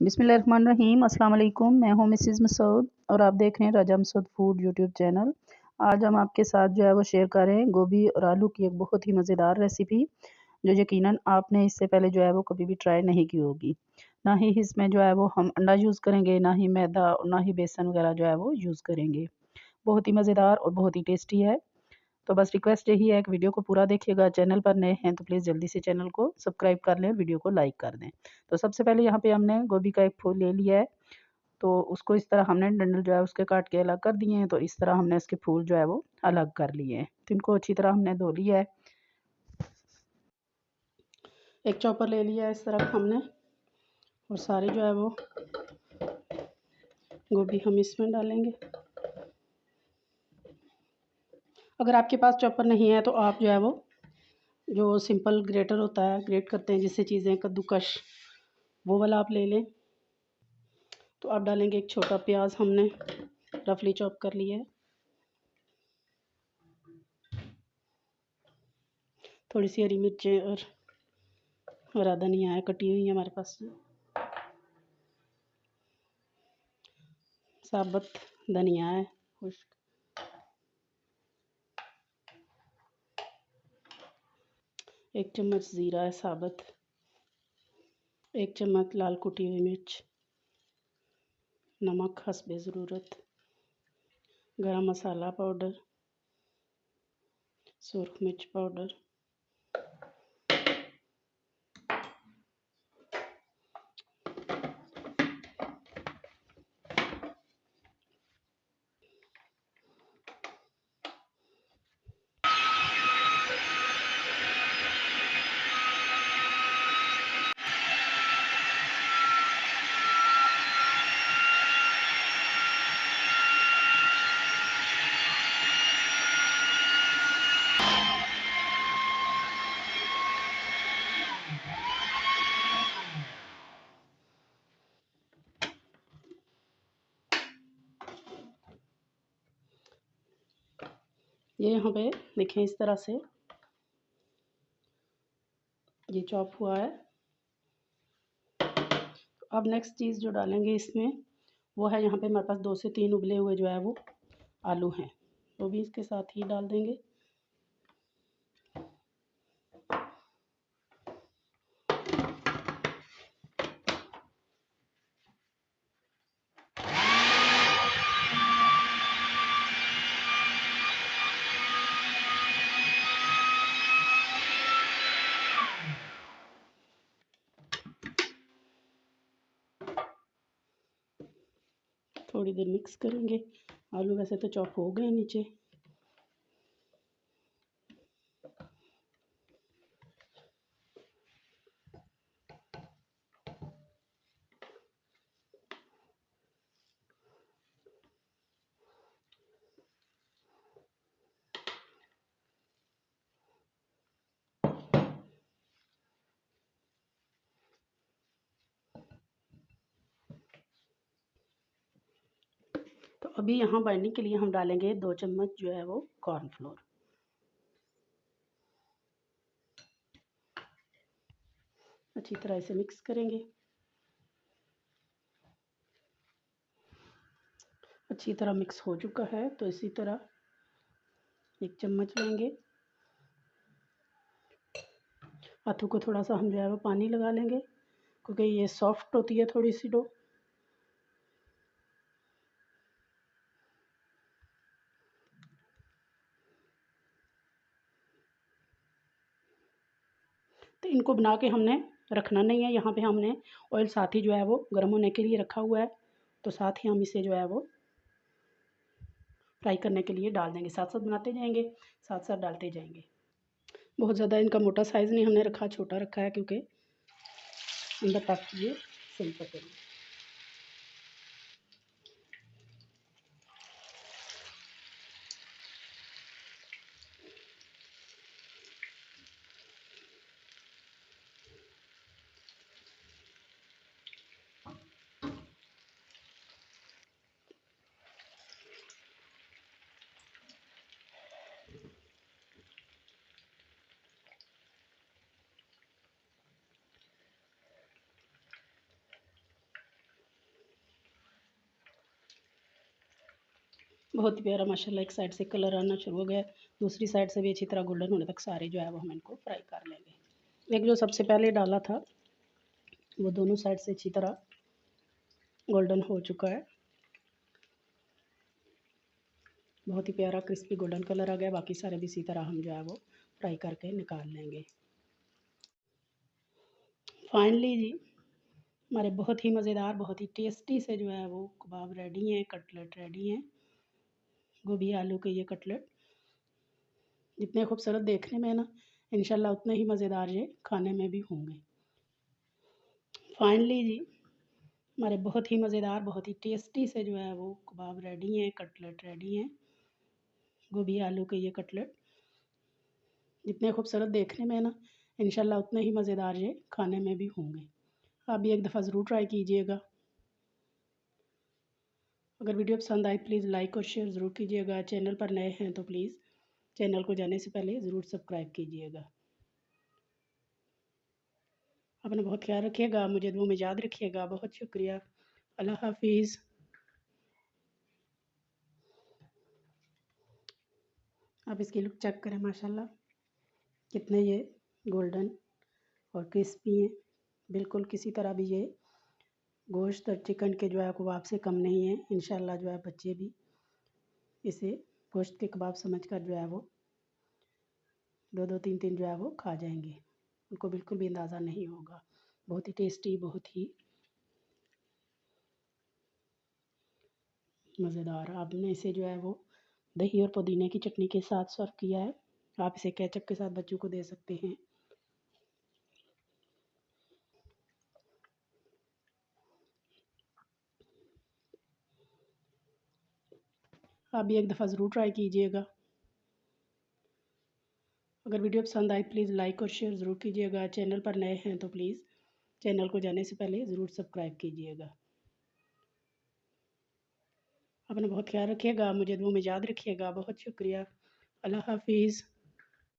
बिस्मिल्लाहिर्रहमानिर्रहीम। अस्सलाम वालेकुम। मैं हूँ मिसिज़ मसूद और आप देख रहे हैं राजा मसूद फूड यूट्यूब चैनल। आज हम आपके साथ जो है वो शेयर कर रहे हैं गोभी और आलू की एक बहुत ही मज़ेदार रेसिपी, जो यकीनन आपने इससे पहले जो है वो कभी भी ट्राई नहीं की होगी। ना ही इसमें जो है वो हम अंडा यूज़ करेंगे, ना ही मैदा और ना ही बेसन वगैरह जो है वो यूज़ करेंगे। बहुत ही मज़ेदार और बहुत ही टेस्टी है। तो बस रिक्वेस्ट यही है कि वीडियो को पूरा देखिएगा। चैनल पर नए हैं तो प्लीज़ जल्दी से चैनल को सब्सक्राइब कर लें, वीडियो को लाइक कर दें। तो सबसे पहले यहाँ पे हमने गोभी का एक फूल ले लिया है, तो उसको इस तरह हमने डंडल जो है उसके काट के अलग कर दिए हैं। तो इस तरह हमने इसके फूल जो है वो अलग कर लिए हैं। तो इनको अच्छी तरह हमने धो लिया है। एक चॉपर ले लिया है इस तरह हमने, और सारे जो है वो गोभी हम इसमें डालेंगे। अगर आपके पास चॉपर नहीं है तो आप जो है वो जो सिंपल ग्रेटर होता है, ग्रेट करते हैं जिससे चीज़ें कद्दूकश, वो वाला आप ले लें। तो आप डालेंगे एक छोटा प्याज हमने रफली चॉप कर लिया है, थोड़ी सी हरी मिर्चें और हरा धनिया है कटी हुई है हमारे पास, साबुत धनिया है खुश्क, एक चम्मच ज़ीरा है साबुत, एक चम्मच लाल कुटी हुई मिर्च, नमक हस्बे ज़रूरत, गरम मसाला पाउडर, सुरख मिर्च पाउडर, ये यहाँ पे देखें इस तरह से ये चॉप हुआ है। अब नेक्स्ट चीज़ जो डालेंगे इसमें वो है, यहाँ पे हमारे पास 2 से 3 उबले हुए जो है वो आलू हैं, वो भी इसके साथ ही डाल देंगे। थोड़ी देर मिक्स करेंगे। आलू वैसे तो चॉप हो गए नीचे। तो अभी यहाँ बाइंडिंग के लिए हम डालेंगे 2 चम्मच जो है वो कॉर्नफ्लोर। अच्छी तरह इसे मिक्स करेंगे। अच्छी तरह मिक्स हो चुका है, तो इसी तरह 1 चम्मच लेंगे। हाथों को थोड़ा सा हम जो है वो पानी लगा लेंगे, क्योंकि ये सॉफ्ट होती है थोड़ी सी डो। तो इनको बना के हमने रखना नहीं है, यहाँ पे हमने ऑयल साथ ही जो है वो गर्म होने के लिए रखा हुआ है। तो साथ ही हम इसे जो है वो फ्राई करने के लिए डाल देंगे, साथ साथ बनाते जाएंगे, साथ साथ डालते जाएंगे। बहुत ज़्यादा इनका मोटा साइज़ नहीं हमने रखा, छोटा रखा है क्योंकि अंदर तक ये सिल सकेंगे। बहुत ही प्यारा माशाल्लाह एक साइड से कलर आना शुरू हो गया, दूसरी साइड से भी अच्छी तरह गोल्डन होने तक सारे जो है वो हम इनको फ्राई कर लेंगे। एक जो सबसे पहले डाला था वो दोनों साइड से अच्छी तरह गोल्डन हो चुका है, बहुत ही प्यारा क्रिस्पी गोल्डन कलर आ गया। बाकी सारे भी इसी तरह हम जो है वो फ्राई करके निकाल लेंगे। फाइनली जी हमारे बहुत ही मज़ेदार बहुत ही टेस्टी से जो है वो कबाब रेडी हैं, कटलेट रेडी हैं। गोभी आलू के ये कटलेट जितने खूबसूरत देखने में है ना, इंशाल्लाह उतने ही मज़ेदार ये खाने में भी होंगे। फाइनली जी हमारे बहुत ही मज़ेदार बहुत ही टेस्टी से जो है वो कबाब रेडी हैं, कटलेट रेडी हैं। गोभी आलू के ये कटलेट जितने खूबसूरत देखने में है ना, इंशाल्लाह उतने ही मज़ेदार ये खाने में भी होंगे। आप भी एक दफ़ा ज़रूर ट्राई कीजिएगा। अगर वीडियो पसंद आए प्लीज़ लाइक और शेयर ज़रूर कीजिएगा। चैनल पर नए हैं तो प्लीज़ चैनल को जाने से पहले ज़रूर सब्सक्राइब कीजिएगा। अपना बहुत ख्याल रखिएगा, मुझे दुआ में याद रखिएगा। बहुत शुक्रिया। अल्लाह हाफिज़। आप इसकी लुक चेक करें माशाल्लाह कितने ये गोल्डन और क्रिस्पी हैं। बिल्कुल किसी तरह भी ये गोश्त और चिकन के जो है कबाब से कम नहीं है। इंशाल्लाह जो है बच्चे भी इसे गोश्त के कबाब समझकर जो है वो दो दो तीन तीन जो है वो खा जाएंगे, उनको बिल्कुल भी अंदाज़ा नहीं होगा। बहुत ही टेस्टी बहुत ही मज़ेदार। आपने इसे जो है वो दही और पुदीने की चटनी के साथ सर्व किया है। आप इसे केचप के साथ बच्चों को दे सकते हैं। आप भी एक दफ़ा ज़रूर ट्राई कीजिएगा। अगर वीडियो पसंद आए प्लीज़ लाइक और शेयर ज़रूर कीजिएगा। चैनल पर नए हैं तो प्लीज़ चैनल को जाने से पहले ज़रूर सब्सक्राइब कीजिएगा। अपना बहुत ख्याल रखिएगा, मुझे दुआ में याद रखिएगा। बहुत शुक्रिया। अल्लाह हाफिज़।